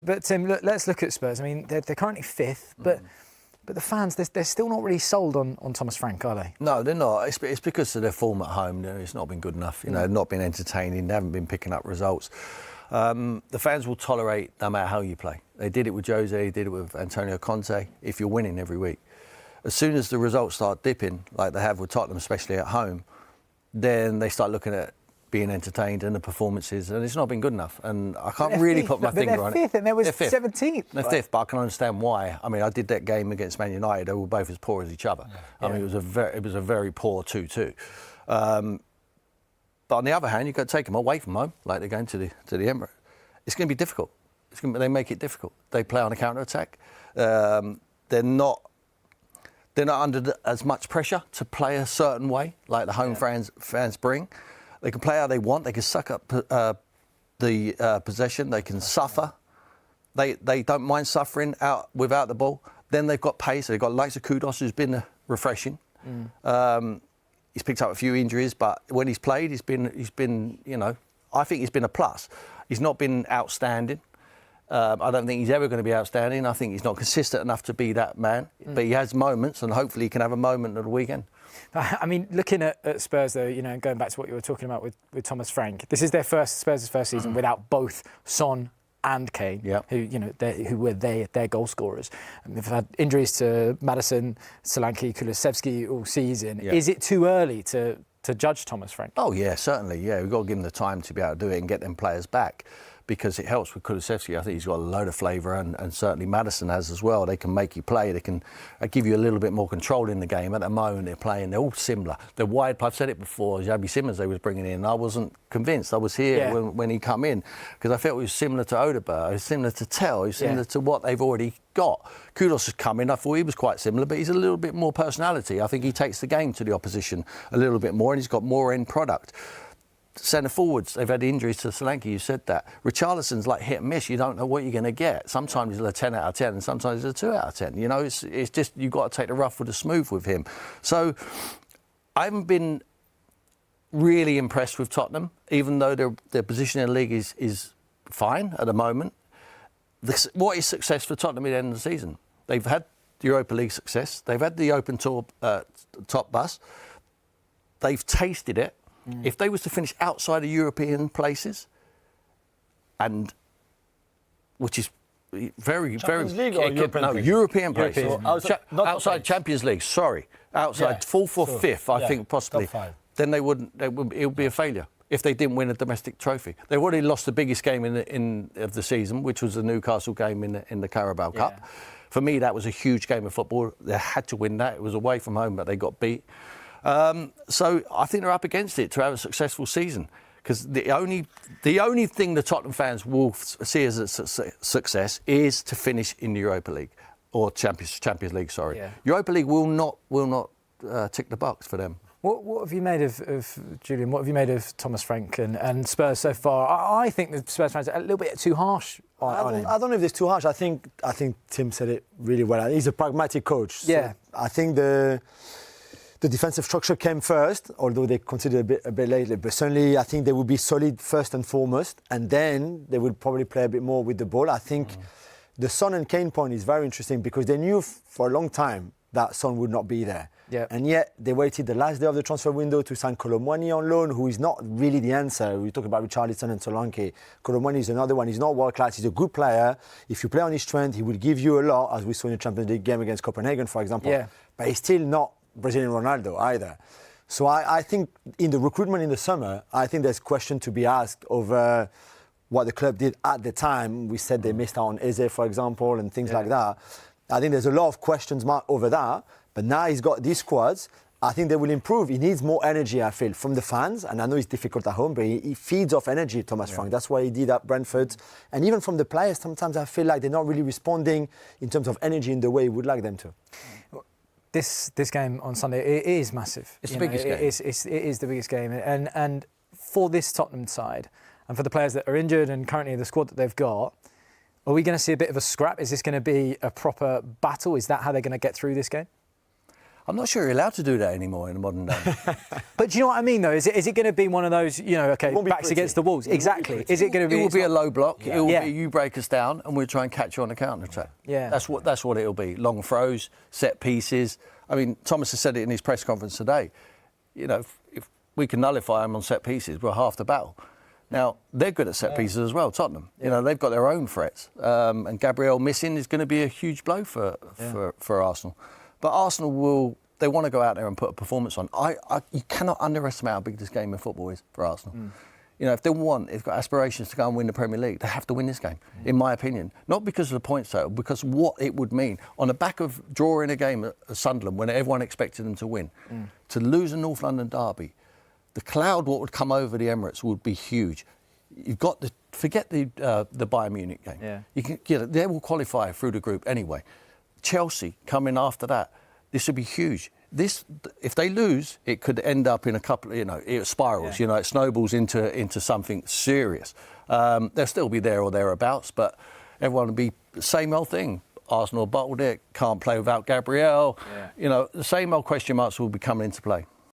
But Tim, let's look at Spurs. I mean, they're currently fifth, but the fans, they're still not really sold on Thomas Frank, are they? No, they're not. It's because of their form at home. It's not been good enough. Not been entertaining. They haven't been picking up results. The fans will tolerate no matter how you play. They did it with Jose, they did it with Antonio Conte, if you're winning every week. As soon as the results start dipping, like they have with Tottenham, especially at home, then they start looking at being entertained and the performances, and it's not been good enough. And I can't really put my finger on it. They're fifth, and there was 17th. They're fifth, but I can understand why. I mean, I did that game against Man United. They were both as poor as each other. I mean, it was a very poor 2-2. But on the other hand, you've got to take them away from home, like they're going to the Emirates. It's going to be difficult. They make it difficult. They play on a counter-attack. They're not under as much pressure to play a certain way, like the home fans bring. They can play how they want. They can suck up the possession. They can suffer. They don't mind suffering out without the ball. Then they've got pace. They've got likes of Kudus, who's been refreshing. He's picked up a few injuries, but when he's played, he's been. I think he's been a plus. He's not been outstanding. I don't think he's ever going to be outstanding. I think he's not consistent enough to be that man. But he has moments, and hopefully he can have a moment at the weekend. I mean, looking at Spurs, though, going back to what you were talking about with Thomas Frank, this is Spurs' first season without both Son and Kane, who were their goal scorers. And they've had injuries to Maddison, Solanke, Kulusevski all season. Yeah. Is it too early to judge Thomas Frank? Oh, yeah, certainly. Yeah, we've got to give him the time to be able to do it and get them players back, because it helps with Kulusevski. I think he's got a load of flavour, and certainly Maddison has as well. They can make you play. They can give you a little bit more control in the game. At the moment, they're playing. They're all similar. They're wide. I've said it before. Xabi Simons they was bringing in. I wasn't convinced. I was here when he come in, because I felt he was similar to Odegaard. He was similar to Tell. He was similar to what they've already got. Kudus has come in. I thought he was quite similar, but he's a little bit more personality. I think he takes the game to the opposition a little bit more, and he's got more end product. Centre forwards, they've had injuries to Solanke, you said that. Richarlison's like hit and miss, you don't know what you're going to get. Sometimes he's a 10 out of 10 and sometimes he's a 2 out of 10. It's just, you've got to take the rough with the smooth with him. So I haven't been really impressed with Tottenham, even though their position in the league is fine at the moment. What is success for Tottenham at the end of the season? They've had the Europa League success. They've had the Open Tour top bus. They've tasted it. If they was to finish outside of European places, and which is very, Champions very... League or European places? European places. Outside Champions League, sorry. Outside fourth or fifth, I think, possibly. Top five. Then it would be a failure if they didn't win a domestic trophy. They already lost the biggest game of the season, which was the Newcastle game in the Carabao Cup. For me, that was a huge game of football. They had to win that. It was away from home, but they got beat. So I think they're up against it to have a successful season, because the only thing the Tottenham fans will see as a success is to finish in the Europa League or Champions League. Sorry, Europa League will not tick the box for them. What have you made of Julian? What have you made of Thomas Frank and Spurs so far? I think the Spurs fans are a little bit too harsh on him. I don't know if it's too harsh. I think Tim said it really well. He's a pragmatic coach. So I think the defensive structure came first, although they considered a bit lately. But certainly, I think they would be solid first and foremost, and then they would probably play a bit more with the ball. I think the Son and Kane point is very interesting, because they knew for a long time that Son would not be there. Yeah. And yet they waited the last day of the transfer window to sign Kolo Muani on loan, who is not really the answer. We talk about Richarlison and Solanke. Kolo Muani is another one. He's not world class. He's a good player. If you play on his strength, he will give you a lot, as we saw in the Champions League game against Copenhagen, for example. Yeah. But he's still not Brazilian Ronaldo either. So I think in the recruitment in the summer, I think there's question to be asked over what the club did at the time. We said they missed out on Eze, for example, and things like that. I think there's a lot of questions mark over that. But now he's got these squads. I think they will improve. He needs more energy, I feel, from the fans. And I know it's difficult at home, but he feeds off energy, Thomas Frank. That's what he did at Brentford. And even from the players, sometimes I feel like they're not really responding in terms of energy in the way he would like them to. This game on Sunday, it is massive. It's the biggest game. It is the biggest game. And for this Tottenham side, and for the players that are injured and currently the squad that they've got, are we going to see a bit of a scrap? Is this going to be a proper battle? Is that how they're going to get through this game? I'm not sure you're allowed to do that anymore in the modern day. But do you know what I mean, though? Is it going to be one of those, okay, won't be backs pretty. against the walls? Exactly. Is it going to be? It will be a low block. Yeah. It will Yeah. be you break us down, and we'll try and catch you on the counter attack. Yeah. That's what it'll be. Long throws, set pieces. I mean, Thomas has said it in his press conference today. If we can nullify them on set pieces, we're half the battle. Now, they're good at set pieces as well, Tottenham. They've got their own threats. And Gabriel missing is going to be a huge blow for Arsenal. But Arsenal they want to go out there and put a performance on. You cannot underestimate how big this game of football is for Arsenal. If they've got aspirations to go and win the Premier League, they have to win this game, in my opinion. Not because of the points total, because what it would mean. On the back of drawing a game at Sunderland when everyone expected them to win, to lose a North London derby, the cloud what would come over the Emirates would be huge. You've got forget the Bayern Munich game. Yeah. You can they will qualify through the group anyway. Chelsea coming after that. This would be huge. If they lose, it could end up in a couple. It spirals. Yeah. It snowballs into something serious. They'll still be there or thereabouts, but everyone will be the same old thing. Arsenal bottled it. Can't play without Gabriel. Yeah. The same old question marks will be coming into play.